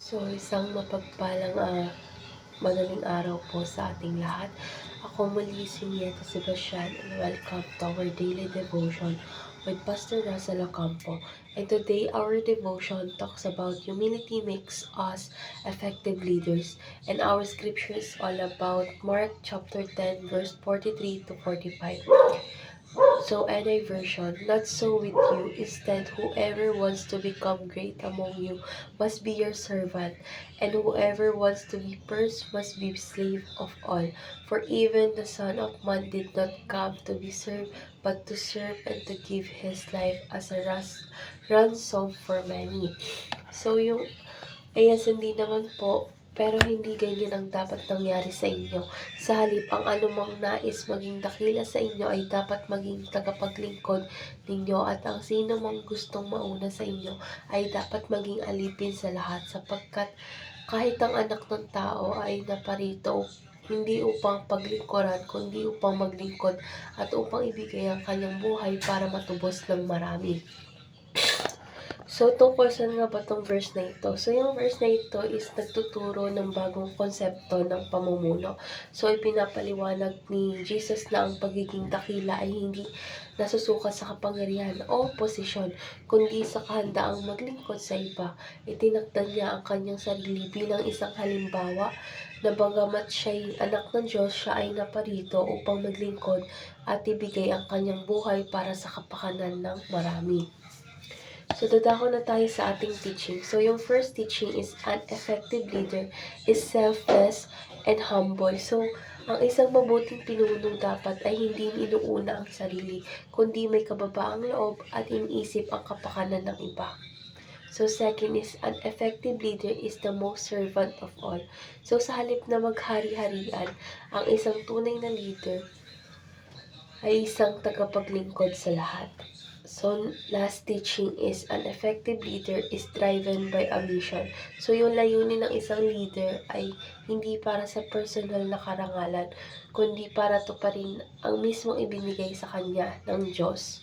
So, isang mapagpalang madaling araw po sa ating lahat. Ako muli si Nieta Sebastian and welcome to our daily devotion with Pastor Russell Ocampo. And today, our devotion talks about humility makes us effective leaders. And our scripture is all about Mark chapter 10, verse 43 to 45. So NI version, not so with you. Instead, whoever wants to become great among you must be your servant, and whoever wants to be first must be slave of all. For even the Son of Man did not come to be served, but to serve and to give his life as a ransom for many. So yung hindi naman po, pero hindi ganyan ang dapat nangyari sa inyo. Sa halip, ang anumang nais maging dakila sa inyo ay dapat maging tagapaglingkod ninyo, at ang sino mang gustong mauna sa inyo ay dapat maging alipin sa lahat, sapagkat kahit ang anak ng tao ay naparito hindi upang paglingkuran, kundi upang maglingkod at upang ibigay ang kanyang buhay para matubos ng marami. So, tungkol saan nga ba tong verse na ito? So, yung verse na ito is nagtuturo ng bagong konsepto ng pamumuno. So, ipinapaliwanag ni Jesus na ang pagiging dakila ay hindi nasusukat sa kapangyarihan o posisyon, kundi sa kahandaang maglingkod sa iba. Itinakda niya ang kanyang sarili bilang isang halimbawa na bagamat siya'y anak ng Diyos, siya ay naparito upang maglingkod at ibigay ang kanyang buhay para sa kapakanan ng marami. So, dadako na tayo sa ating teaching. So, yung first teaching is an effective leader is selfless and humble. So, ang isang mabuting pinuno dapat ay hindi inuuna ang sarili, kundi may kababaang loob at iniisip ang kapakanan ng iba. So, second is, an effective leader is the most servant of all. So, sa halip na maghari-harian, ang isang tunay na leader ay isang tagapaglingkod sa lahat. So, last teaching is, an effective leader is driven by a mission. So, yung layunin ng isang leader ay hindi para sa personal na karangalan, kundi para tuparin ang mismong ibinigay sa kanya ng Diyos.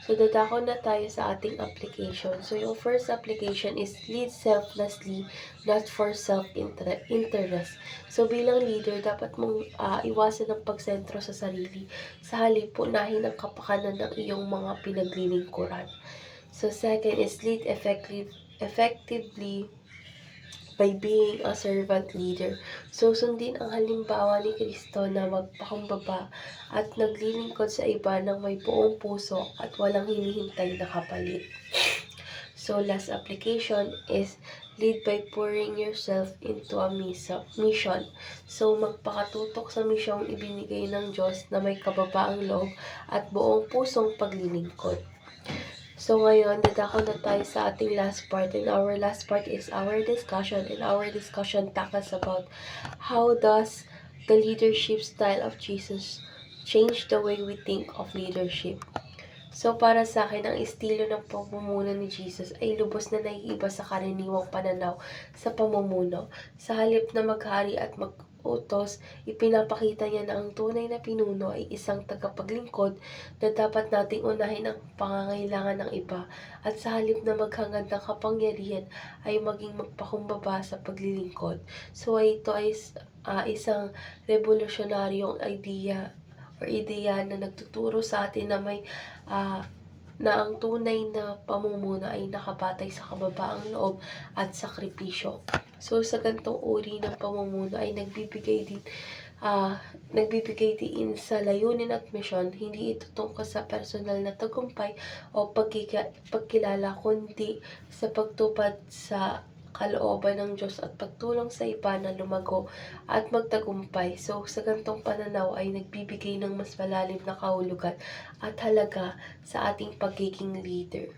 So, dadako na tayo sa ating application. So, yung first application is lead selflessly, not for self-interest. So, bilang leader, dapat mong iwasan ang pagsentro sa sarili. Sa halip, unahin ang kapakanan ng iyong mga pinaglilingkuran. So, second is lead effectively by being a servant leader. So, sundin ang halimbawa ni Kristo na magpakumbaba at naglilingkod sa iba ng may buong puso at walang hinihintay na kapalit. So, last application is lead by pouring yourself into a mission. So, magpakatutok sa misyong ibinigay ng Diyos na may kababaang loob at buong pusong paglilingkod. So, ngayon, dadako na tayo sa ating last part. And our last part is our discussion. And our discussion tackles about how does the leadership style of Jesus change the way we think of leadership. So, para sa akin, ang estilo ng pamumuno ni Jesus ay lubos na naiiba sa karaniwang pananaw sa pamumuno. Sa halip na maghari at mag-utos, ipinapakita niya na ang tunay na pinuno ay isang tagapaglingkod na dapat nating unahin ang pangangailangan ng iba, at sa halip na maghangad ng kapangyarihan ay maging magpakumbaba sa paglilingkod. So, ito ay isang revolusyonaryong ideya na nagtuturo sa atin na na ang tunay na pamumuno ay nakabatay sa kababaang loob at sakripisyo. So, sa ganitong uri ng pamumuno ay nagbibigay din sa layunin at misyon. Hindi ito tungkol sa personal na tagumpay o pagkilala, kundi sa pagtupad sa kalooban ng Diyos at pagtulong sa iba na lumago at magtagumpay. So, sa ganitong pananaw ay nagbibigay ng mas malalim na kahulugan at halaga sa ating pagiging leader.